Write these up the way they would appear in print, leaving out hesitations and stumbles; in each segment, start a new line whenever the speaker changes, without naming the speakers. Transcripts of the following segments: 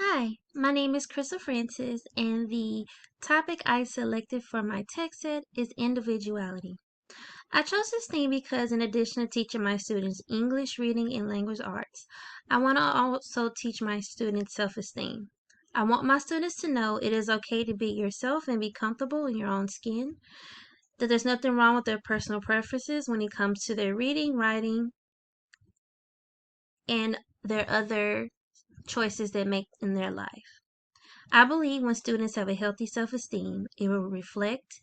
Hi, my name is Crystal Francis, and the topic I selected for my text set is individuality. I chose this theme because, in addition to teaching my students English, reading, and language arts, I want to also teach my students self esteem. I want my students to know it is okay to be yourself and be comfortable in your own skin, that there's nothing wrong with their personal preferences when it comes to their reading, writing, and their other choices they make in their life. I believe when students have a healthy self esteem, it will reflect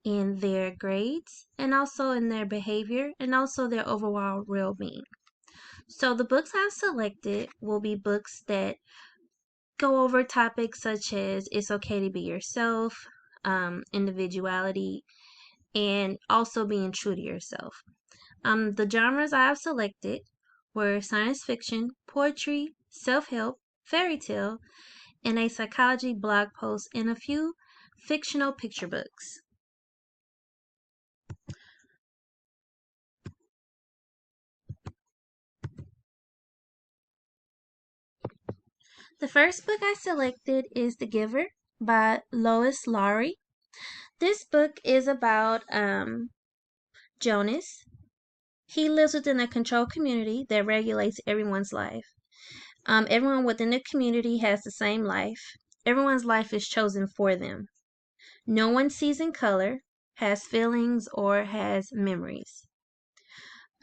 in their grades and also in their behavior and also their overall well being. So, the books I've selected will be books that go over topics such as it's okay to be yourself, individuality, and also being true to yourself. The genres I have selected were science fiction, poetry, self help, fairy tale, and a psychology blog post, and a few fictional picture books. The first book I selected is The Giver by Lois Lowry. This book is about Jonas. He lives within a controlled community that regulates everyone's life. Everyone within the community has the same life. Everyone's life is chosen for them. No one sees in color, has feelings, or has memories.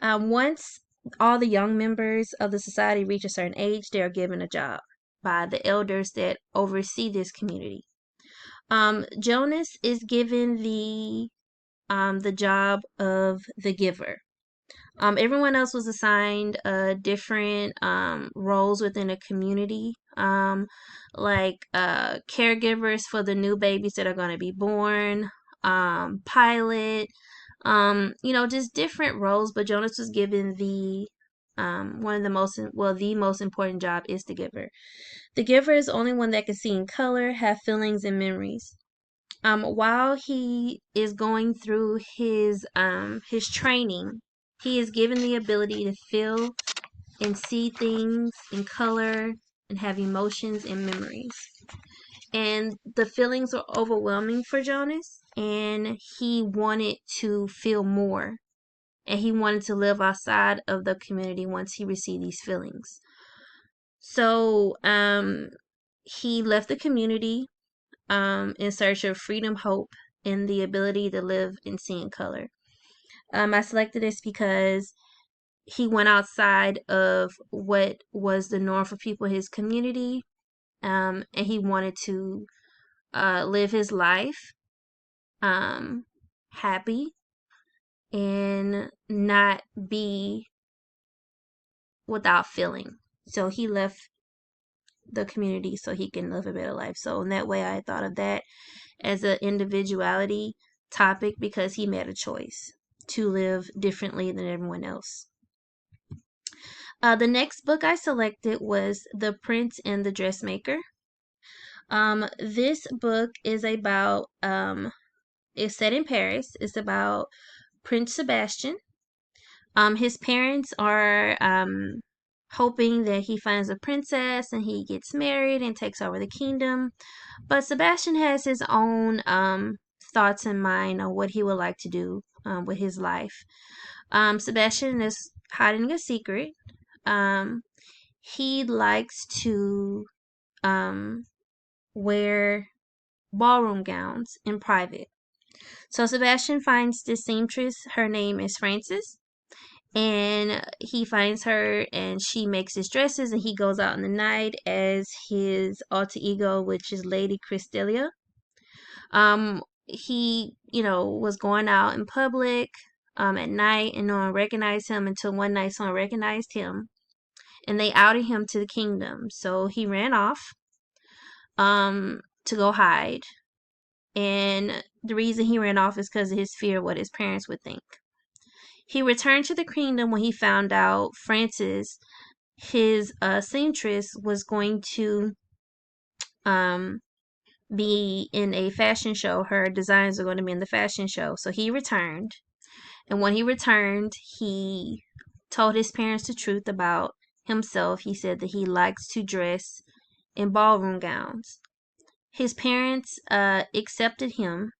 Once all the young members of the society reach a certain age, they are given a job by the elders that oversee this community. Jonas is given the job of the giver. Everyone else was assigned different roles within a community, like caregivers for the new babies that are going to be born, pilot, just different roles. But Jonas was given the one of the most well, the most important job is the giver. The giver is the only one that can see in color, have feelings and memories. While he is going through his training, he is given the ability to feel and see things in color and have emotions and memories. And the feelings were overwhelming for Jonas, and he wanted to feel more, and he wanted to live outside of the community once he received these feelings. So he left the community in search of freedom, hope, and the ability to live and see in color. I selected this because he went outside of what was the norm for people in his community, and he wanted to live his life happy and not be without feeling. So he left the community so he can live a better life. So in that way, I thought of that as an individuality topic because he made a choice to live differently than everyone else. The next book I selected was The Prince and the Dressmaker. This book is about it's set in Paris. It's about Prince Sebastian. His parents are hoping that he finds a princess and he gets married and takes over the kingdom. But Sebastian has his own thoughts in mind on what he would like to do with his life. Sebastian is hiding a secret. He likes to wear ballroom gowns in private. So Sebastian finds this seamstress. Her name is Frances. And he finds her and she makes his dresses and he goes out in the night as his alter ego, which is Lady Cristelia. He, was going out in public at night and no one recognized him until one night someone recognized him and they outed him to the kingdom. So he ran off to go hide. And the reason he ran off is because of his fear of what his parents would think. He returned to the kingdom when he found out Francis, his seamstress, was going to be in a fashion show. Her designs are going to be in the fashion show. So he returned. And when he returned, he told his parents the truth about himself. He said that he likes to dress in ballroom gowns. His parents accepted him,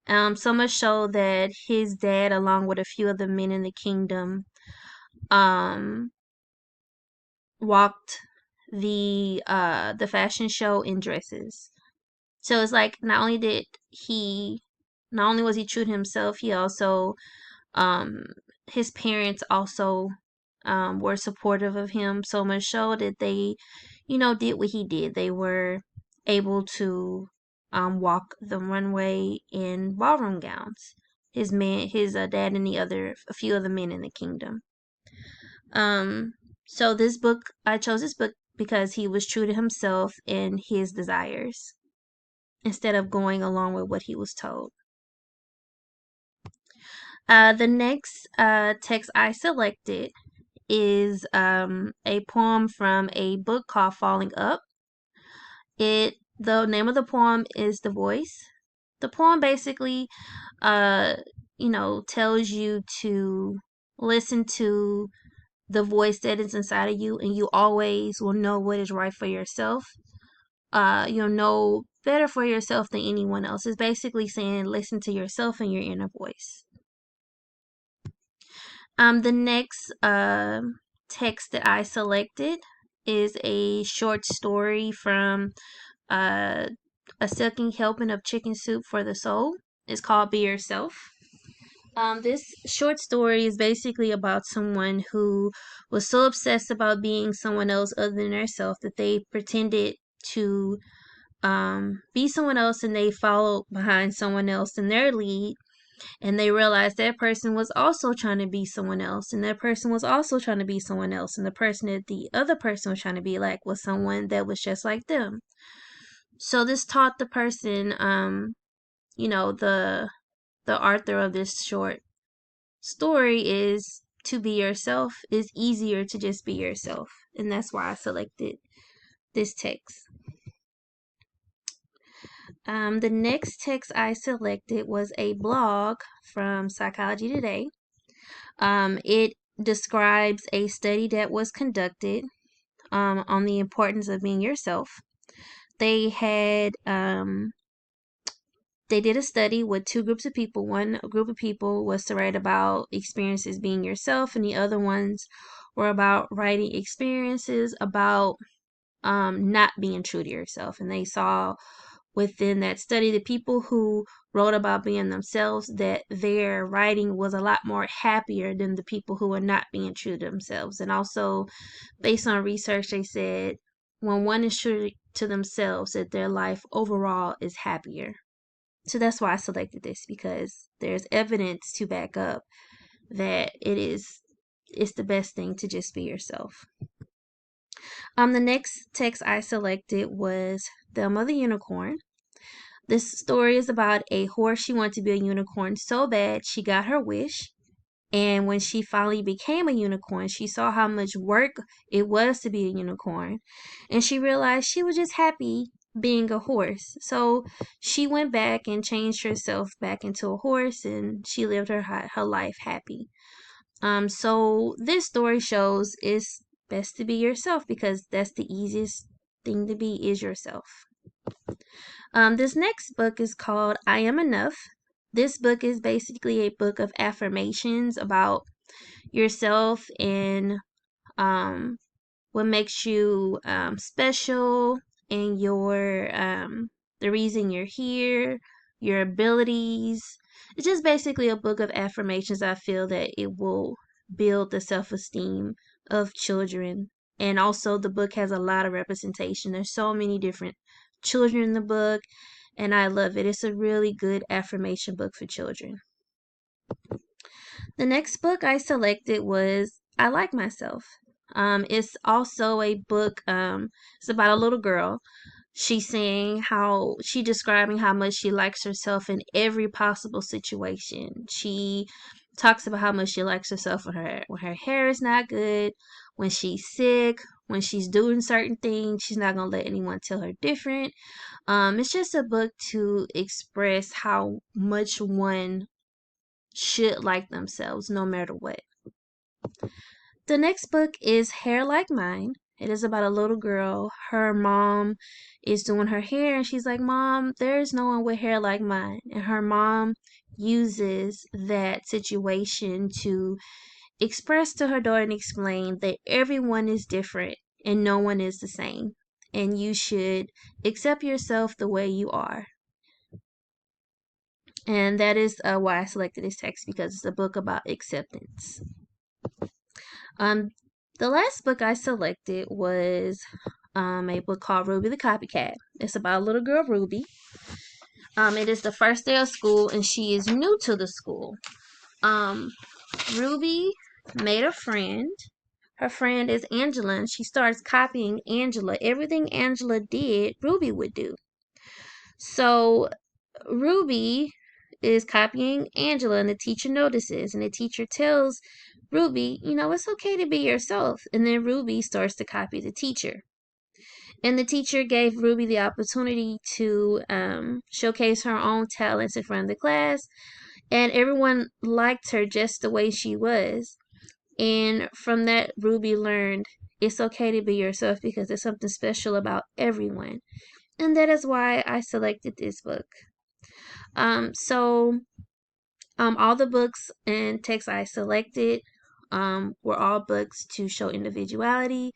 so much so that his dad, along with a few other men in the kingdom, um, walked the fashion show in dresses. So it's like not only was he true to himself, he also um his parents also were supportive of him, so much so that they, did what he did. They were able to walk the runway in ballroom gowns. His dad and a few other men in the kingdom. Um, so I chose this book because he was true to himself and his desires instead of going along with what he was told. The next text I selected is a poem from a book called Falling Up. The name of the poem is The Voice. The poem basically uh tells you to listen to the voice that is inside of you, and you always will know what is right for yourself. You'll know better for yourself than anyone else. It's basically saying listen to yourself and your inner voice. The next text that I selected is a short story from uh, A Silking Helping of Chicken Soup for the Soul. It's called Be Yourself. This short story is basically about someone who was so obsessed about being someone else other than themselves that they pretended to be someone else, and they followed behind someone else in their lead, and they realized that person was also trying to be someone else, and that person was also trying to be someone else, and the person that the other person was trying to be like was someone that was just like them. So this taught the person, the author of this short story is to be yourself is easier to just be yourself, and that's why I selected this text. The next text I selected was a blog from Psychology Today. It describes a study that was conducted on the importance of being yourself. They had they did a study with two groups of people. One group of people was to write about experiences being yourself, and the other ones were about writing experiences about not being true to yourself. And they saw within that study, the people who wrote about being themselves, that their writing was a lot more happier than the people who were not being true to themselves. And also, based on research, they said when one is true to themselves, that their life overall is happier. So that's why I selected this, because there's evidence to back up that it's the best thing to just be yourself. The next text I selected was Thelma the Unicorn. This story is about a horse. She wanted to be a unicorn so bad she got her wish. And when she finally became a unicorn, she saw how much work it was to be a unicorn. And she realized she was just happy being a horse. So she went back and changed herself back into a horse, and she lived her life happy. So this story shows it's best to be yourself, because that's the easiest thing to be, is yourself. This next book is called I Am Enough. This book is basically a book of affirmations about yourself and what makes you special, and the reason you're here, your abilities. It's just basically a book of affirmations. I feel that it will build the self-esteem of children. And also the book has a lot of representation. There's so many different children in the book, and I love it. It's a really good affirmation book for children. The next book I selected was I Like Myself. It's also a book, it's about a little girl. She's describing how much she likes herself in every possible situation. She talks about how much she likes herself when her hair is not good, when she's sick, when she's doing certain things. She's not gonna let anyone tell her different. It's just a book to express how much one should like themselves no matter what. The next book is Hair Like Mine. It is about a little girl. Her mom is doing her hair, and she's like, Mom, there's no one with hair like mine. And her mom uses that situation to express to her daughter and explain that everyone is different and no one is the same. And you should accept yourself the way you are. And that is why I selected this text, because it's a book about acceptance. Um, the last book I selected was a book called Ruby the Copycat. It's about little girl Ruby. It is the first day of school, and she is new to the school. Ruby made a friend. Her friend is Angela, and she starts copying Angela. Everything Angela did, Ruby would do. So Ruby is copying Angela, and the teacher notices, and the teacher tells Ruby, it's okay to be yourself. And then Ruby starts to copy the teacher. And the teacher gave Ruby the opportunity to showcase her own talents in front of the class. And everyone liked her just the way she was. And from that, Ruby learned it's okay to be yourself, because there's something special about everyone. And that is why I selected this book. All the books and texts I selected were all books to show individuality,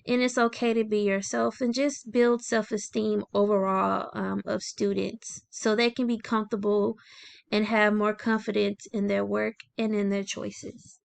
and it's okay to be yourself, and just build self-esteem overall of students, so they can be comfortable and have more confidence in their work and in their choices.